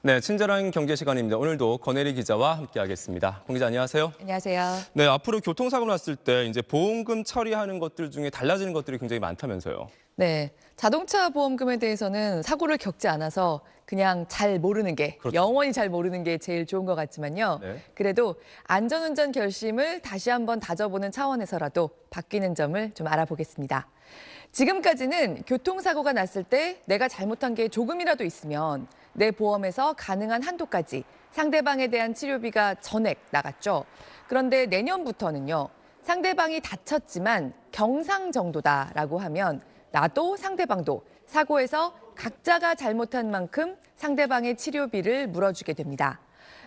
네, 친절한 경제 시간입니다. 오늘도 권혜리 기자와 함께하겠습니다. 권 기자 안녕하세요. 안녕하세요. 네, 앞으로 교통사고 났을 때 이제 보험금 처리하는 것들 중에 달라지는 것들이 굉장히 많다면서요. 네, 자동차 보험금에 대해서는 사고를 겪지 않아서 그냥 잘 모르는 게, 그렇죠. 영원히 잘 모르는 게 제일 좋은 것 같지만요. 네. 그래도 안전운전 결심을 다시 한번 다져보는 차원에서라도 바뀌는 점을 좀 알아보겠습니다. 지금까지는 교통사고가 났을 때 내가 잘못한 게 조금이라도 있으면 내 보험에서 가능한 한도까지 상대방에 대한 치료비가 전액 나갔죠. 그런데 내년부터는요. 상대방이 다쳤지만 경상 정도다라고 하면 나도 상대방도 사고에서 각자가 잘못한 만큼 상대방의 치료비를 물어주게 됩니다.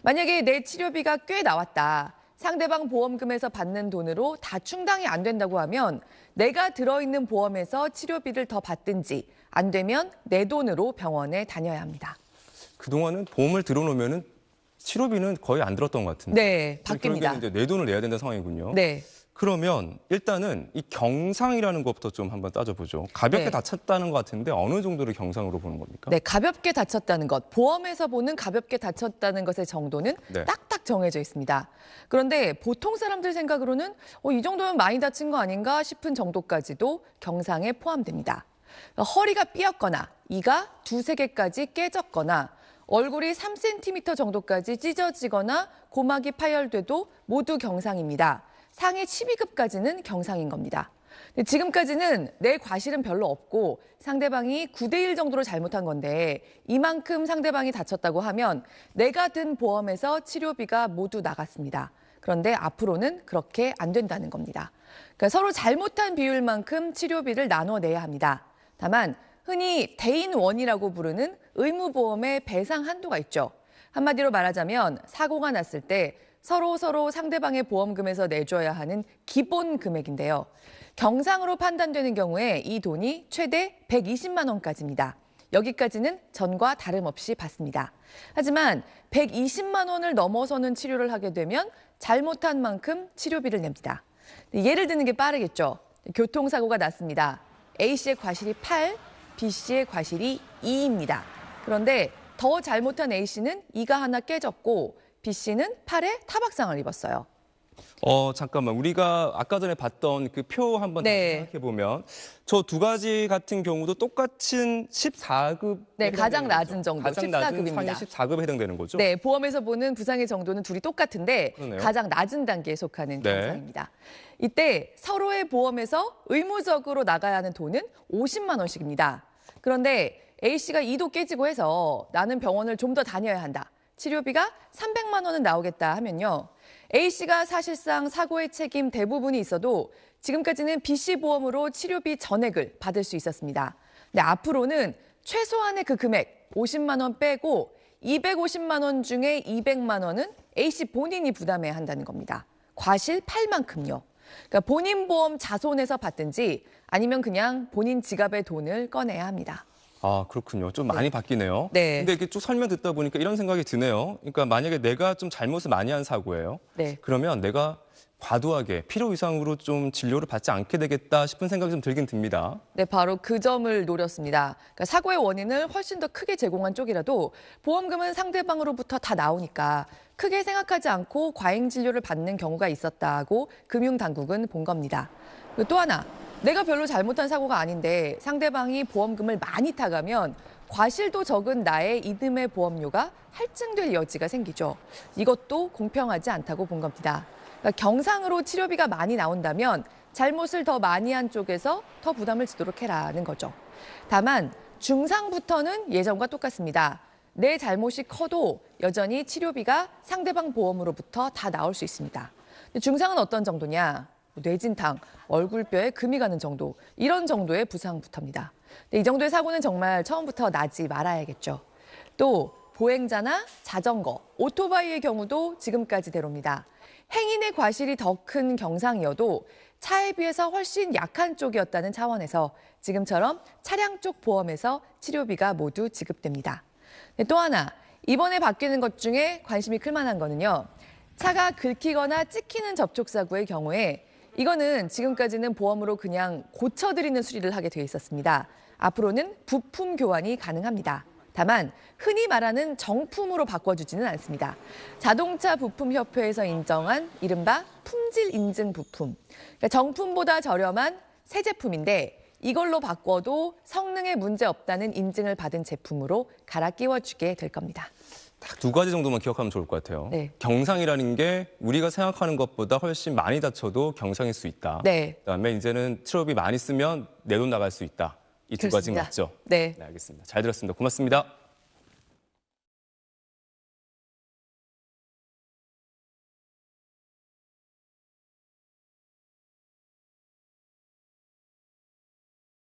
만약에 내 치료비가 꽤 나왔다. 상대방 보험금에서 받는 돈으로 다 충당이 안 된다고 하면 내가 들어있는 보험에서 치료비를 더 받든지 안 되면 내 돈으로 병원에 다녀야 합니다. 그동안은 보험을 들어놓으면 치료비는 거의 안 들었던 것 같은데. 네, 바뀝니다. 결국에는 이제 내 돈을 내야 된다는 상황이군요. 네. 그러면 일단은 이 경상이라는 것부터 좀 한번 따져보죠. 가볍게 네. 다쳤다는 것 같은데 어느 정도를 경상으로 보는 겁니까? 네, 가볍게 다쳤다는 것. 보험에서 보는 가볍게 다쳤다는 것의 정도는 네. 딱딱 정해져 있습니다. 그런데 보통 사람들 생각으로는 이 정도면 많이 다친 거 아닌가 싶은 정도까지도 경상에 포함됩니다. 허리가 삐었거나 이가 두세 개까지 깨졌거나 얼굴이 3cm 정도까지 찢어지거나 고막이 파열돼도 모두 경상입니다. 상해 12급까지는 경상인 겁니다. 근데 지금까지는 내 과실은 별로 없고 상대방이 9대1 정도로 잘못한 건데 이만큼 상대방이 다쳤다고 하면 내가 든 보험에서 치료비가 모두 나갔습니다. 그런데 앞으로는 그렇게 안 된다는 겁니다. 그러니까 서로 잘못한 비율만큼 치료비를 나눠내야 합니다. 다만 흔히 대인원이라고 부르는 의무보험의 배상 한도가 있죠. 한마디로 말하자면 사고가 났을 때 서로 상대방의 보험금에서 내줘야 하는 기본 금액인데요. 경상으로 판단되는 경우에 이 돈이 최대 120만 원까지입니다. 여기까지는 전과 다름없이 받습니다. 하지만 120만 원을 넘어서는 치료를 하게 되면 잘못한 만큼 치료비를 냅니다. 예를 드는 게 빠르겠죠. 교통사고가 났습니다. A씨의 과실이 8, B씨의 과실이 2입니다. 그런데 더 잘못한 A씨는 이가 하나 깨졌고 B씨는 팔에 타박상을 입었어요. 잠깐만. 우리가 아까 전에 봤던 그 표 한번 생각해 보면 저 두 가지 같은 경우도 똑같은 14급. 네, 가장 낮은 정도, 가장 낮은 14급입니다. 상위 14급에 해당되는 거죠? 네, 보험에서 보는 부상의 정도는 둘이 똑같은데 그러네요. 가장 낮은 단계에 속하는 네. 경상입니다. 이때 서로의 보험에서 의무적으로 나가야 하는 돈은 50만 원씩입니다. 그런데 A씨가 이도 깨지고 해서 나는 병원을 좀 더 다녀야 한다. 치료비가 300만 원은 나오겠다 하면요. A씨가 사실상 사고의 책임 대부분이 있어도 지금까지는 B씨 보험으로 치료비 전액을 받을 수 있었습니다. 근데 앞으로는 최소한의 그 금액 50만 원 빼고 250만 원 중에 200만 원은 A씨 본인이 부담해야 한다는 겁니다. 과실 8만큼요. 그러니까 본인 보험 자손에서 받든지 아니면 그냥 본인 지갑의 돈을 꺼내야 합니다. 아, 그렇군요. 좀 많이 바뀌네요. 네. 근데 이렇게 쭉 설명 듣다 보니까 이런 생각이 드네요. 그러니까 만약에 내가 좀 잘못을 많이 한 사고예요. 네. 그러면 내가 과도하게 필요 이상으로 좀 진료를 받지 않게 되겠다 싶은 생각이 좀 들긴 듭니다. 네, 바로 그 점을 노렸습니다. 그러니까 사고의 원인을 훨씬 더 크게 제공한 쪽이라도 보험금은 상대방으로부터 다 나오니까 크게 생각하지 않고 과잉 진료를 받는 경우가 있었다고 금융당국은 본 겁니다. 그리고 또 하나, 내가 별로 잘못한 사고가 아닌데 상대방이 보험금을 많이 타가면 과실도 적은 나의 이듬해 보험료가 할증될 여지가 생기죠. 이것도 공평하지 않다고 본 겁니다. 그러니까 경상으로 치료비가 많이 나온다면 잘못을 더 많이 한 쪽에서 더 부담을 지도록 해라는 거죠. 다만 중상부터는 예전과 똑같습니다. 내 잘못이 커도 여전히 치료비가 상대방 보험으로부터 다 나올 수 있습니다. 근데 중상은 어떤 정도냐? 뇌진탕, 얼굴뼈에 금이 가는 정도, 이런 정도의 부상부터입니다. 이 정도의 사고는 정말 처음부터 나지 말아야겠죠. 또 보행자나 자전거, 오토바이의 경우도 지금까지대로입니다. 행인의 과실이 더 큰 경상이어도 차에 비해서 훨씬 약한 쪽이었다는 차원에서 지금처럼 차량 쪽 보험에서 치료비가 모두 지급됩니다. 또 하나, 이번에 바뀌는 것 중에 관심이 클 만한 거는요. 차가 긁히거나 찍히는 접촉사고의 경우에 이거는 지금까지는 보험으로 그냥 고쳐드리는 수리를 하게 돼 있었습니다. 앞으로는 부품 교환이 가능합니다. 다만 흔히 말하는 정품으로 바꿔주지는 않습니다. 자동차 부품협회에서 인정한 이른바 품질 인증 부품. 그러니까 정품보다 저렴한 새 제품인데 이걸로 바꿔도 성능에 문제 없다는 인증을 받은 제품으로 갈아 끼워주게 될 겁니다. 딱 두 가지 정도만 기억하면 좋을 것 같아요. 네. 경상이라는 게 우리가 생각하는 것보다 훨씬 많이 다쳐도 경상일 수 있다. 네. 그다음에 이제는 트럭이 많이 쓰면 내 돈 나갈 수 있다. 이 두 가지인 것 그렇습니다. 같죠? 네. 네, 알겠습니다. 잘 들었습니다. 고맙습니다.